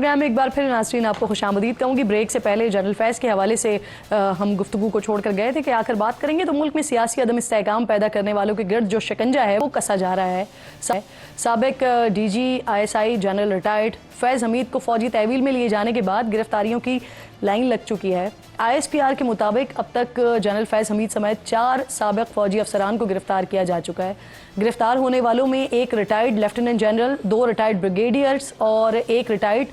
Programme में एक बार फिर नाज़रीन आपको खुशामदीद कहूँगी। ब्रेक से पहले जनरल फैज़ के हवाले से हम गुफ्तगू को छोड़कर गए थे कि आखिर बात करेंगे तो मुल्क में सियासी अदम इस्तेहकाम पैदा करने वालों के गिर्द जो शिकंजा है वो कसा जा रहा है। साबिक DG/ISI जनरल रिटायर्ड फैज़ हमीद को फौजी तहवील में लिए जाने के बाद गिरफ्तारियों की लाइन लग चुकी है। ISPR के मुताबिक अब तक जनरल फैज़ हमीद समेत 4 साबिक फौजी अफसरान को गिरफ्तार किया जा चुका है। गिरफ्तार होने वालों में एक retired lieutenant general, 2 retired brigadiers और 1 रिटायर्ड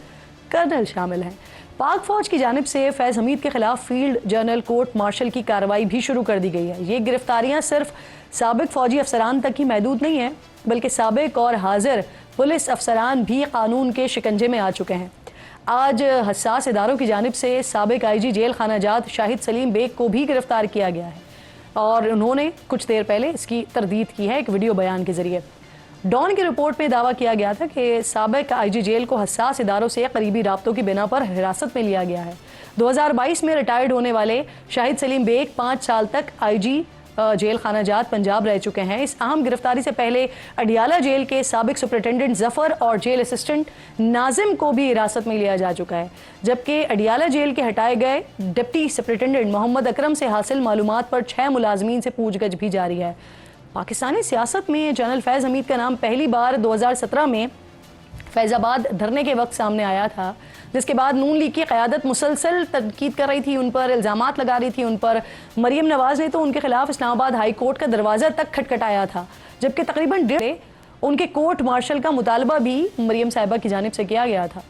कर्नल शामिल हैं। पाक फौज की जानिब से फैज़ हमीद के खिलाफ फील्ड जनरल कोर्ट मार्शल की कार्रवाई भी शुरू कर दी गई है। ये गिरफ्तारियां सिर्फ साबिक फौजी अफसरान तक ही महदूद नहीं है, बल्कि साबिक और हाजिर पुलिस अफसरान भी कानून के शिकंजे में आ चुके हैं। आज हसास इदारों की जानिब से साबिक IG जेल खाना जात शाहिद सलीम बेग को भी गिरफ्तार किया गया है और उन्होंने कुछ देर पहले इसकी तरदीद की है एक वीडियो बयान के जरिए। डॉन की रिपोर्ट में दावा किया गया था कि साबिक IG जेल को हसास इदारों से करीबी राब्तों की बिना पर हिरासत में लिया गया है। 2022 में रिटायर्ड होने वाले शाहिद सलीम बेग 5 साल तक IG जेल खाना जात पंजाब रह चुके हैं। इस अहम गिरफ्तारी से पहले अडियाला जेल के साबिक सुपरिटेंडेंट जफर और जेल असिस्टेंट नाजिम को भी हिरासत में लिया जा चुका है, जबकि अडियाला जेल के हटाए गए डिप्टी सुपरिटेंडेंट मोहम्मद अकरम से हासिल मालूमात पर 6 मुलाजमीन से पूछगछ भी जारी है। पाकिस्तानी सियासत में जनरल फैज़ हमीद का नाम पहली बार 2017 में फैज़ाबाद धरने के वक्त सामने आया था, जिसके बाद नून लीग की क़यादत मुसलसल तनकीद कर रही थी, उन पर इल्ज़ामात लगा रही थी उन पर। मरीम नवाज़ ने तो उनके खिलाफ इस्लामाबाद हाई कोर्ट का दरवाज़ा तक खटखटाया था, जबकि तकरीबन 1.5 उनके कोर्ट मार्शल का मुतालबा भी मरीम साहिबा की जानिब से किया गया था।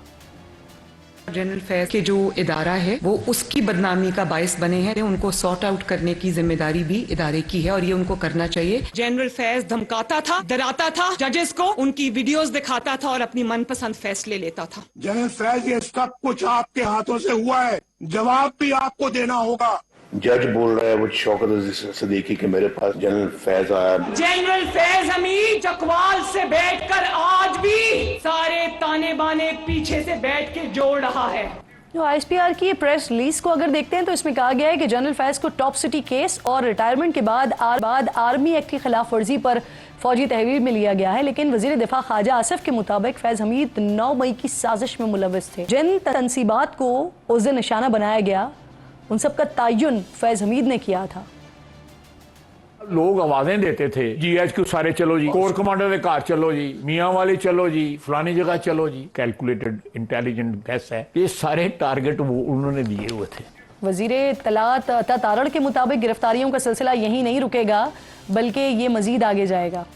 जनरल फैज़ के जो इदारा है वो उसकी बदनामी का बायस बने हैं, उनको सॉर्ट आउट करने की जिम्मेदारी भी इदारे की है और ये उनको करना चाहिए। जनरल फैज़ धमकाता था, डराता था जजेस को, उनकी वीडियोस दिखाता था और अपनी मनपसंद फैसले लेता था। जनरल फैज़ ये सब कुछ आपके हाथों से हुआ है, जवाब भी आपको देना होगा। जज बोल रहा है वो शौकत अजीज सिद्दीकी के मेरे पास जनरल फैज़ आया। जनरल फैज़ हमीद चकवाल से बैठकर आज भी सारे ताने बाने पीछे से बैठ के जोड़ रहा है। जो ISPR की प्रेस रिलीज को अगर देखते हैं तो इसमें कहा गया है कि जनरल फैज़ को टॉप सिटी केस और रिटायरमेंट के बाद आर्मी एक्ट की खिलाफ वर्जी पर फौजी तहवील में लिया गया है, लेकिन वजीर दिफा ख्वाजा आसिफ के मुताबिक फैज़ हमीद 9 मई की साजिश में मुलव्वस थे। जिन तंसीबात को उस दिन निशाना बनाया गया उन सब का तयन फैज़ हमीद ने किया था। लोग आवाजें देते थे, GHQ सारे चलो जी, कोर कमांडर के घर चलो जी, मियाँ वाले चलो जी, फलानी जगह चलो जी। कैलकुलेटेड इंटेलिजेंट गैस है, ये सारे टारगेट वो उन्होंने दिए हुए थे। वजीर इत्तलात अता तारड़ के मुताबिक गिरफ्तारियों का सिलसिला यहीं नहीं रुकेगा, बल्कि ये मजीद आगे जाएगा।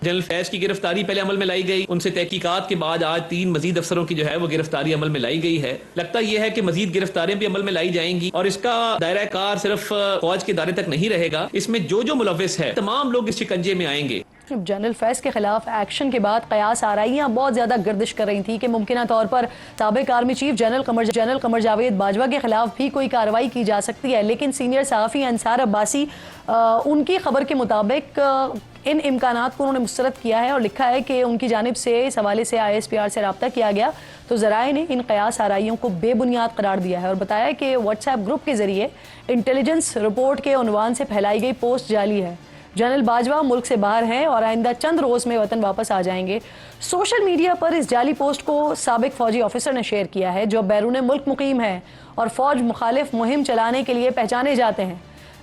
जनरल फैज़ की गिरफ्तारी पहले अमल में लाई गई, उनसे तहकीकात के बाद आज 3 मजीद अफसरों की जो है वो गिरफ्तारी अमल में लाई गई है। लगता यह है कि मजीद गिरफ्तारियां भी अमल में लाई जाएंगी और इसका दायरा कार सिर्फ फौज के दायरे तक नहीं रहेगा, इसमें जो मुलव्विस है तमाम लोग इस शिकंजे में आएंगे। जनरल फैज़ के खिलाफ एक्शन के बाद कयास आराइयाँ बहुत ज्यादा गर्दिश कर रही थी कि मुमकिन तौर पर साबिक army chief general Qamar Javed Bajwa के खिलाफ भी कोई कार्रवाई की जा सकती है, लेकिन सीनियर सहाफ़ी अंसार अब्बासी उनकी खबर के मुताबिक इन इम्कानात को उन्होंने मुस्तरद किया है और लिखा है कि उनकी जानिब से इस हवाले से ISPR से रब्ता किया गया तो ज़राए ने इन कयास आराइयों को बेबुनियाद करार दिया है और बताया कि व्हाट्सएप ग्रुप के जरिए इंटेलिजेंस रिपोर्ट के उन्वान से फैलाई गई पोस्ट जाली है। जनरल बाजवा मुल्क से बाहर हैं और आइंदा चंद रोज़ में वतन वापस आ जाएंगे। सोशल मीडिया पर इस जाली पोस्ट को साबिक फौजी ऑफिसर ने शेयर किया है जो बैरून मुल्क मुकीम है और फौज मुखालिफ मुहिम चलाने के लिए पहचाने जाते हैं।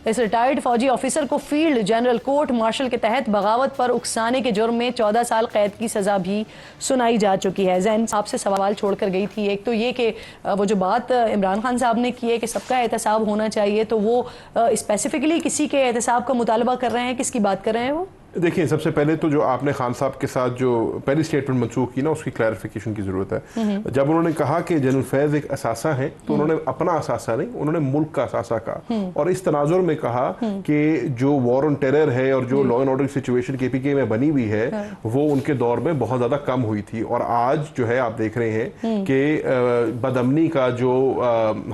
इस रिटायर्ड फौजी ऑफिसर को फील्ड जनरल कोर्ट मार्शल के तहत बगावत पर उकसाने के जुर्म में 14 साल कैद की सज़ा भी सुनाई जा चुकी है। जैन आपसे सवाल छोड़कर गई थी, एक तो ये कि वो जो बात इमरान खान साहब ने की है कि सबका एहतसाब होना चाहिए, तो वो स्पेसिफिकली किसी के एहतसाब का मुतालबा कर रहे हैं, किसकी बात कर रहे हैं वो? देखिए, सबसे पहले तो जो आपने खान साहब के साथ जो पहली स्टेटमेंट मनसूख की ना, उसकी क्लैरिफिकेशन की ज़रूरत है। जब उन्होंने कहा कि जनरल फैज़ एक असासा है, तो उन्होंने अपना असासा नहीं, उन्होंने मुल्क का असासा कहा और इस तनाजुर में कहा कि जो वॉर ऑन टेरर है और जो law and order situation KPK में बनी हुई है वो उनके दौर में बहुत ज़्यादा कम हुई थी और आज जो है आप देख रहे हैं कि बदअमनी का जो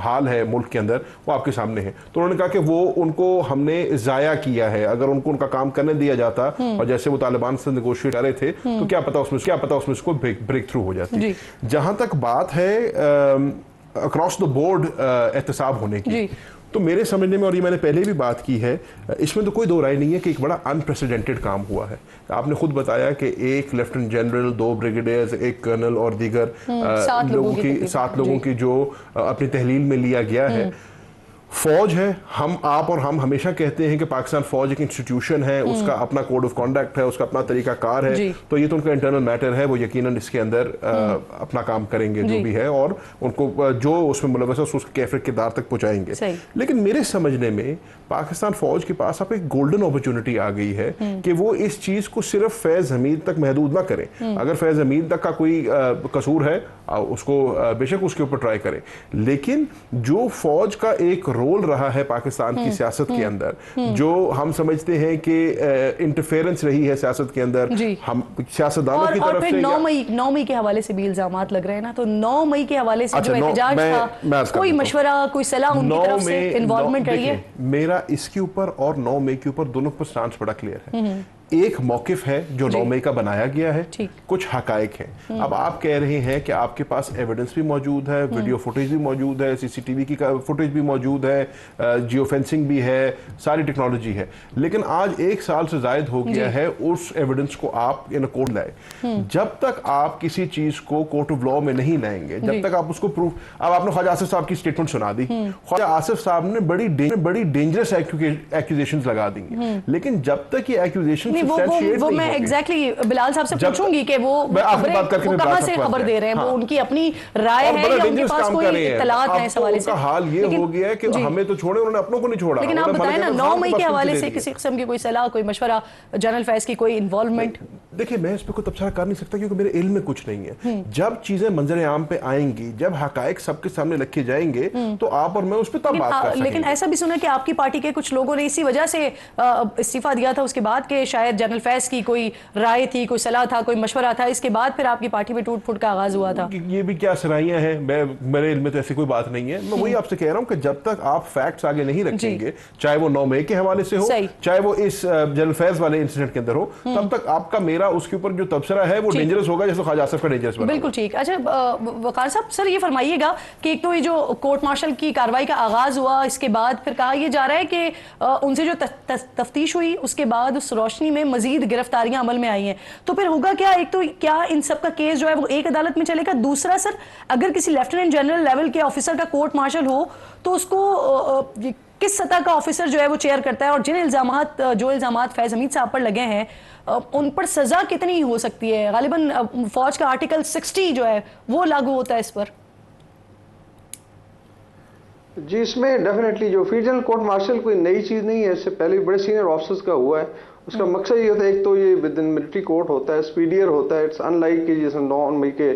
हाल है मुल्क के अंदर वो आपके सामने है। तो उन्होंने कहा कि वो उनको हमने ज़ाया किया है, अगर उनको उनका काम करने दिया जाता और जैसे वो तालिबान से नेगोशिएट कर रहे थे तो क्या पता उसमें उसको ब्रेक थ्रू हो जाती। जहां तक बात है अक्रॉस द बोर्ड एहतसाब होने की, तो मेरे समझने में, और ये मैंने पहले भी बात की है, इसमें तो कोई दो राय नहीं है कि एक बड़ा अनप्रेसिडेंटेड काम हुआ है। आपने खुद बताया कि एक लेफ्टिनेंट जनरल, 2 ब्रिगेडियर्स, एक कर्नल और दीगर 7 लोगों की जो अपनी तहलील में लिया गया है। फौज है, आप और हम हमेशा कहते हैं कि पाकिस्तान फौज एक इंस्टीट्यूशन है, उसका अपना कोड ऑफ कंडक्ट है, उसका अपना तरीका कार है, तो ये तो उनका इंटरनल मैटर है, वो यकीनन इसके अंदर अपना काम करेंगे जो भी है, और उनको जो उसमें मुलव्वस है उसके कैफियत किरदार तक पहुंचाएंगे। लेकिन मेरे समझने में पाकिस्तान फौज के पास अब एक गोल्डन अपॉर्चुनिटी आ गई है कि वो इस चीज को सिर्फ फैज हमीद तक महदूद ना करें। अगर फैज हमीद तक का कोई कसूर है उसको बेशक उसके ऊपर ट्राई करें, लेकिन जो फौज का एक रोल रहा है पाकिस्तान की सियासत के अंदर, जो हम समझते हैं कि इंटरफेरेंस रही है सियासत के अंदर, हम सियासतदानों की तरफ से 9 मई के हवाले से भी इल्जामात लग रहे हैं ना, तो 9 मई के हवाले से जो एहतजाज था, कोई मशवरा, कोई सलाह उनकी तरफ से इन्वॉल्वमेंट रही है? मेरा इसके ऊपर और 9 मई के ऊपर दोनों पर स्टांस बड़ा क्लियर है। एक मौकिफ है जो 9 मई का बनाया गया है, कुछ हकायक हैं। अब आप कह रहे हैं कि आपके पास एविडेंस भी मौजूद है, वीडियो फुटेज भी मौजूद है, सीसीटीवी की फुटेज भी मौजूद है, जियो फेंसिंग भी है, सारी टेक्नोलॉजी है, लेकिन आज 1 साल से जायद हो गया है उस एविडेंस को आप इन कोर्ट लाए। जब तक आप किसी चीज को कोर्ट ऑफ लॉ में नहीं लाएंगे, जब तक आप उसको प्रूफ, अब आपने ख्वाजा आसिफ साहब की स्टेटमेंट सुना दी, ख्वाजा आसिफ साहब ने बड़ी डेंजरस एक्यूजेशंस लगा दी, लेकिन जब तक ये एक्यूजेशन वो मैं एग्जैक्टली बिलाल साहब से पूछूंगी कि वो कहां से खबर दे रहे हैं, वो उनकी अपनी राय है या उनके पास कोई इत्तलात है इस हवाले से? हाल ये हो गया है कि हमें तो छोड़े, उन्होंने अपनों को नहीं छोड़ा। लेकिन आप बताएं ना, 9 मई के हवाले से किसी किस्म की कोई सलाह, कोई मशवरा, जनरल फैज की कोई इन्वॉल्वमेंट? देखिए, मैं इस पर कोई तबसरा कर नहीं सकता क्योंकि मेरे इल्म में कुछ नहीं है। जब चीजें मंजर आम पे आएंगी, जब हकायक सबके सामने रखे जाएंगे, तो आप और मैं उस पर तब बात कर सकेंगे। लेकिन ऐसा भी सुना कि आपकी पार्टी के कुछ लोगों ने इसी वजह से इस्तीफा दिया था उसके बाद के शायद जनरल फैज की कोई राय थी, कोई सलाह था, कोई मशवरा था, इसके बाद फिर आपकी पार्टी में टूट फूट का आगाज हुआ था। ये भी क्या सराहियां हैं, मेरे इल्म में तो ऐसी कोई बात नहीं है। मैं वही आपसे कह रहा हूं कि जब तक आप फैक्ट्स आगे नहीं रखेंगे, चाहे वो 9 मई के हवाले से हो, चाहे वो इस जनरल फैज वाले इंसिडेंट के अंदर हो, तब तक आपका मेरा उसके ऊपर जो तबसरा है वो डेंजरस होगा, जैसे ख्वाजा आसिफ का डेंजरस बना। बिल्कुल ठीक। अच्छा वकार साहब, सर ये फरमाइएगा कि एक तो ये जो कोर्ट मार्शल की कार्रवाई का आगाज हुआ, इसके बाद फिर कहा यह जा रहा है कि उनसे जो तफ्तीश हुई उसके बाद उस रोशनी में मजीद गिरफ्तारियां अमल में आई हैं, तो फिर होगा क्या? एक तो क्या इन सब का केस जो है वो एक अदालत में चलेगा? दूसरा सर, अगर किसी लेफ्टिनेंट जनरल लेवल के ऑफिसर का कोर्ट मार्शल हो तो उसको किस सतह का ऑफिसर जो है वो चेयर करता है, और जो इल्जामात फैज हमीद साहब पर लगे हैं उन पर सजा कितनी हो सकती है? गालिबन फौज का आर्टिकल 60 जो है वो लागू होता है इस पर। जी, इसमें डेफिनेटली जो फील्ड जनरल कोर्ट मार्शल कोई नई चीज़ नहीं है, इससे पहले बड़े सीनियर ऑफिसर्स का हुआ है। उसका मकसद ये होता है, एक तो ये विद इन मिलिट्री कोर्ट होता है, स्पीडियर होता है। इट्स अनलाइक कि जैसे 9 मई के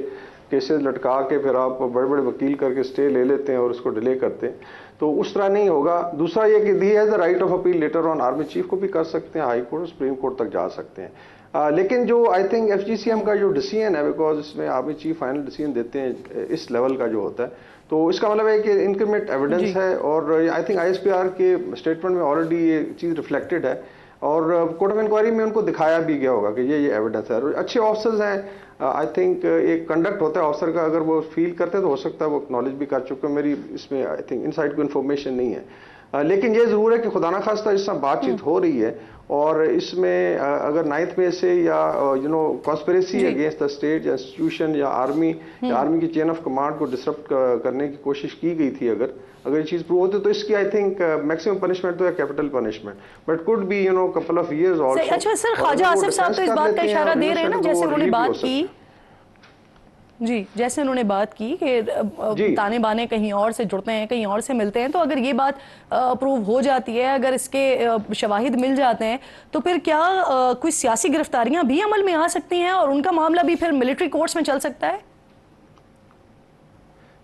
केसेस लटका के फिर आप बड़े बड़े वकील करके स्टे ले लेते हैं और उसको डिले करते हैं, तो उस तरह नहीं होगा। दूसरा ये कि दी has the right of appeal later on, army chief को भी कर सकते हैं, हाई कोर्ट, सुप्रीम कोर्ट तक जा सकते हैं। लेकिन जो आई थिंक FGCM का जो डिसीजन है, बिकॉज इसमें आर्मी चीफ फाइनल डिसीजन देते हैं इस लेवल का जो होता है, तो इसका मतलब है कि इनक्रीमेंट एविडेंस है, और आई थिंक ISPR के स्टेटमेंट में ऑलरेडी ये चीज़ रिफ्लेक्टेड है, और कोर्ट ऑफ इंक्वायरी में उनको दिखाया भी गया होगा कि ये एविडेंस है। अच्छे ऑफिसर्स हैं, आई थिंक एक कंडक्ट होता है ऑफिसर का, अगर वो फील करते हैं तो हो सकता है वो एक्नॉलेज भी कर चुके हैं। मेरी इसमें आई थिंक इनसाइड कोई इन्फॉर्मेशन नहीं है, लेकिन ये ज़रूर है कि खुदा ना खास्ता इस तरह बातचीत हो रही है, और इसमें अगर 9th मई से या कॉन्स्पिरेसी अगेंस्ट द स्टेट या इंस्टीट्यूशन या आर्मी की चेन ऑफ कमांड को डिसरप्ट करने की कोशिश की गई थी, अगर ये चीज़ प्रूव होती तो इसकी आई थिंक मैक्सिमम पनिशमेंट तो या capital punishment, but could be couple of years also. अच्छा सर, ख्वाजा आसिफ साहब तो इस बात का इशारा दे रहे हैं ना, जैसे उन्होंने बात की जी, जैसे उन्होंने बात की कि ताने बाने कहीं और से जुड़ते हैं, कहीं और से मिलते हैं, तो अगर ये बात प्रूव हो जाती है, अगर इसके शवाहिद मिल जाते हैं, तो फिर क्या कोई सियासी गिरफ्तारियां भी अमल में आ सकती हैं और उनका मामला भी फिर मिलिट्री कोर्ट्स में चल सकता है?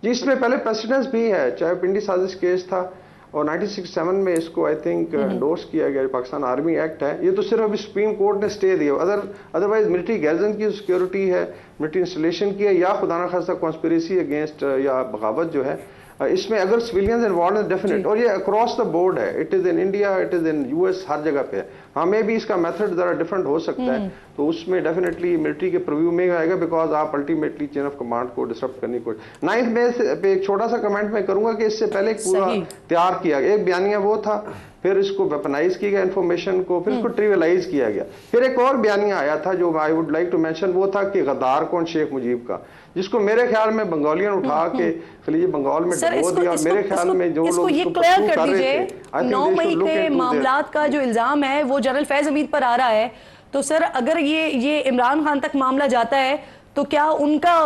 जी, इसमें पहले प्रेसिडेंस भी है, चाहे पिंडी साजिश केस था और 1967 में इसको आई थिंक एंडोर्स किया गया, पाकिस्तान आर्मी एक्ट है। ये तो सिर्फ अभी सुप्रीम कोर्ट ने स्टे दिया, अदरवाइज मिलिट्री गैरजन की सिक्योरिटी है, मिलिट्री इंस्टॉलेशन की है, या खुदा न खास्ता कॉन्स्पिरेसी अगेंस्ट या बगावत जो है, इसमें अगर सिविलियंस इन्वॉल्व है डेफिनेट, और ये अक्रॉस द बोर्ड है, it is in India, it is in US, हर जगह पे है। हमें भी इसका मेथड ज़रा डिफरेंट हो सकता है, तो उसमें डेफिनेटली मिलिट्री के प्रीव्यू में आएगा, बिकॉज आप अल्टीमेटली चेन ऑफ कमांड को डिस्टर्ब करने की कोशिश। 9th में पे एक छोटा सा कमेंट मैं करूंगा कि इससे पहले पूरा तैयार किया गया एक बयानिया वो था, फिर इसको वेपनाइज किया गया इन्फॉर्मेशन को, फिर इसको ट्रिवियलाइज किया गया, फिर एक और बयानिया आया था जो I would like to mention, वो था कि गद्दार कौन शेख मुजीब का, जिसको मेरे ख्याल में बंगालियन उठा के खलीज बंगाल में डुबो दिया। मेरे ख्याल में जो लोग ये क्लियर कर दीजिए, 9 मई के मामलात का जो इल्जाम है वो जनरल फैज हमीद पर आ रहा है, तो सर अगर ये इमरान खान तक मामला जाता है तो क्या उनका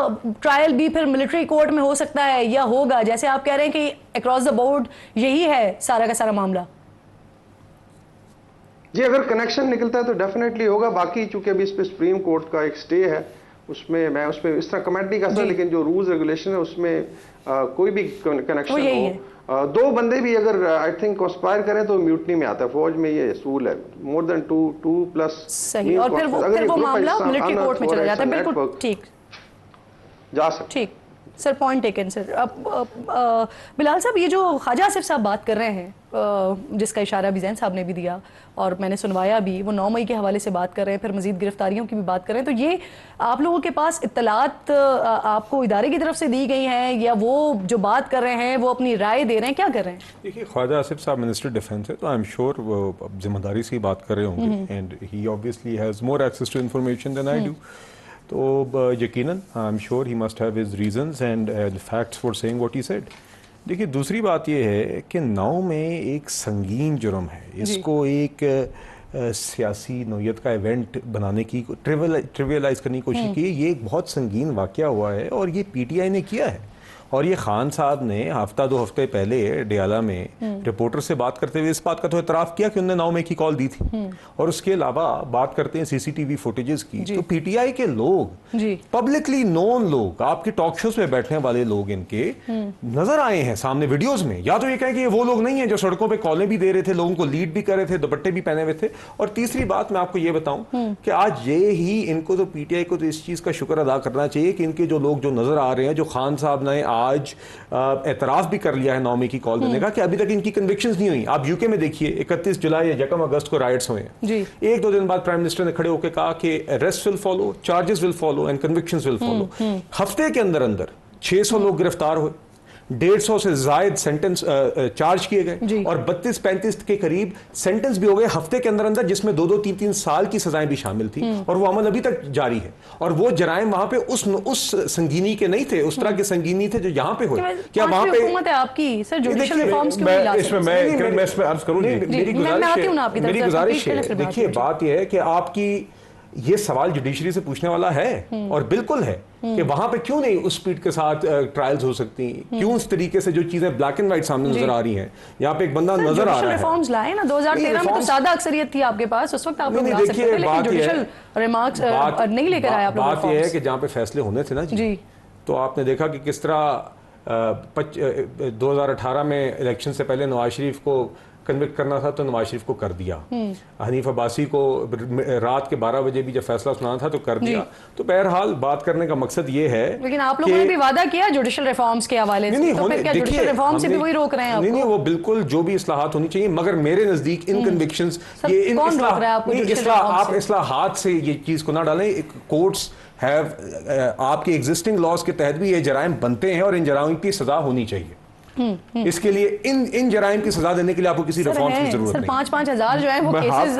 ट्रायल भी फिर मिलिट्री कोर्ट में हो सकता है या होगा, जैसे आप कह रहे हैं कि अक्रॉस द बोर्ड यही है सारा का सारा मामला? जी अगर कनेक्शन निकलता है तो डेफिनेटली होगा। बाकी चूंकि अभी इस पे सुप्रीम कोर्ट का एक स्टे है, उसमें मैं उस पर इस तरह कमेंट नहीं कर सकता, लेकिन जो रूल्स रेगुलेशन है उसमें कोई भी कनेक्शन हो, 2 बंदे भी अगर आई थिंक कंस्पायर करें तो म्यूटनी में आता है, फौज में ये असूल है, मोर देन 2 प्लस सही, और फिर वो मामला मिलिट्री कोर्ट में चला जाता है। बिल्कुल ठीक, जा सकते। ठीक सर, पॉइंट टेकन सर। अब बिलाल साहब, ये जो ख्वाजा आसिफ साहब बात कर रहे हैं, जिसका इशारा भी जैन साहब ने भी दिया और मैंने सुनवाया भी, वो 9 मई के हवाले से बात कर रहे हैं, फिर मजीद गिरफ्तारियों की भी बात कर रहे हैं, तो ये आप लोगों के पास इत्तलात आपको इदारे की तरफ से दी गई हैं या वो जो बात कर रहे हैं वो अपनी राय दे रहे हैं, क्या कर रहे हैं? देखिए, ख्वाजा आसिफ साहब मिनिस्टर डिफेंस है, तो आई एम श्योर वो जिम्मेदारी से बात कर रहे होंगे, and he obviously has more access to information than I do, तो यकीनन I am sure he must have his reasons and facts for saying what he said. देखिए, दूसरी बात यह है कि 9 में एक संगीन जुर्म है, इसको एक सियासी नोयत का इवेंट बनाने की, ट्रिवियलाइज करने की कोशिश की। ये एक बहुत संगीन वाकया हुआ है और ये पीटीआई ने किया है, और ये खान साहब ने हफ्ता 2 हफ्ते पहले डियाला में रिपोर्टर से बात करते हुए इस बात का तो एतराफ़ किया कि उन्होंने 9 मई की कॉल दी थी, और उसके अलावा बात करते हैं सीसीटीवी फुटेजेस की, तो पीटीआई के लोग, पब्लिकली नोन लोग, आपके टॉक शोज में बैठने वाले लोग इनके नजर आए हैं सामने वीडियोज में। या तो ये कहें कि ये वो लोग नहीं है जो सड़कों पर कॉलें भी दे रहे थे, लोगों को लीड भी कर रहे थे, दुपट्टे भी पहने हुए थे। और तीसरी बात मैं आपको ये बताऊं कि आज ये ही इनको, तो पीटीआई को तो इस चीज का शुक्र अदा करना चाहिए कि इनके जो लोग जो नजर आ रहे हैं, जो खान साहब ने आज एतराफ़ भी कर लिया है 9 मई की कॉल देने का, कि अभी तक इनकी कन्विक्शंस नहीं हुई। आप यूके में देखिए, 31 जुलाई या 1 अगस्त को राइट्स हुए हैं, 1-2 दिन बाद प्राइम मिनिस्टर ने खड़े होकर कहा कि arrest will follow, charges will follow and convictions will follow. हफ्ते के अंदर अंदर 600 लोग गिरफ्तार हुए, 150 से जायद सेंटेंस चार्ज किए गए, और 32-35 के करीब सेंटेंस भी हो गए हफ्ते के अंदर अंदर, जिसमें 2-2, 3-3 साल की सजाएं भी शामिल थी, और वो अमल अभी तक जारी है। और वो जराइम वहां पे उस संगीनी के नहीं थे, उस तरह के संगीनी थे जो यहाँ पे हुए। क्या वहां पे हुकूमत है आपकी सर, जुडिशियल रिफॉर्म्स क्यों नहीं ला सकते? मैं इस पे अर्ज करूं, मेरी गुजारिश है, देखिए बात यह है कि आपकी ये सवाल जुडिशरी से पूछने वाला है, और बिल्कुल है कि वहां पे क्यों नहीं उस स्पीड के साथ ट्रायल्स हो सकती, क्यों इस तरीके से जो चीजें ब्लैक एंड व्हाइट सामने नजर आ रही हैं, यहाँ पे एक बंदा नजर आ रहा है। रिफॉर्म्स लाए ना 2013 में, तो सादा अक्सरियत थी आपके पास, उस वक्त आप लोग ला सकते थे, लेकिन जुडिशियल रिमार्क्स नहीं लेकर आए आप लोग। बात यह है कि जहाँ पे फैसले होने थे ना जी, तो आपने देखा कि किस तरह 2018 में इलेक्शन से पहले नवाज शरीफ को कन्विक्ट करना था तो नवाज शरीफ को कर दिया, हनीफ अब्बासी को रात के 12 बजे भी जब फैसला सुनाना था तो कर दिया। तो बहरहाल बात करने का मकसद ये है, लेकिन आप लोगों ने भी वादा किया जुडिशियल रिफॉर्म्स के हवाले से, तो फिर क्या जुडिशियल रिफॉर्म से भी वही रोक रहे हैं आपको? नहीं, वो बिल्कुल जो भी इस्लाहात होनी चाहिए, मगर मेरे नजदीक इन कन्विक्शंस, ये इन आप इस्लाहात से ये चीज को ना डालें। कोर्ट्स हैव आपके एग्जिस्टिंग लॉज के तहत भी ये जराइम बनते हैं, और इन जराइम की सजा होनी चाहिए। इसके लिए इन जराइम की सजा देने के लिए आपको किसी रिफॉर्म्स की जरूरत नहीं। 5-5 हजार जो है वो केसेस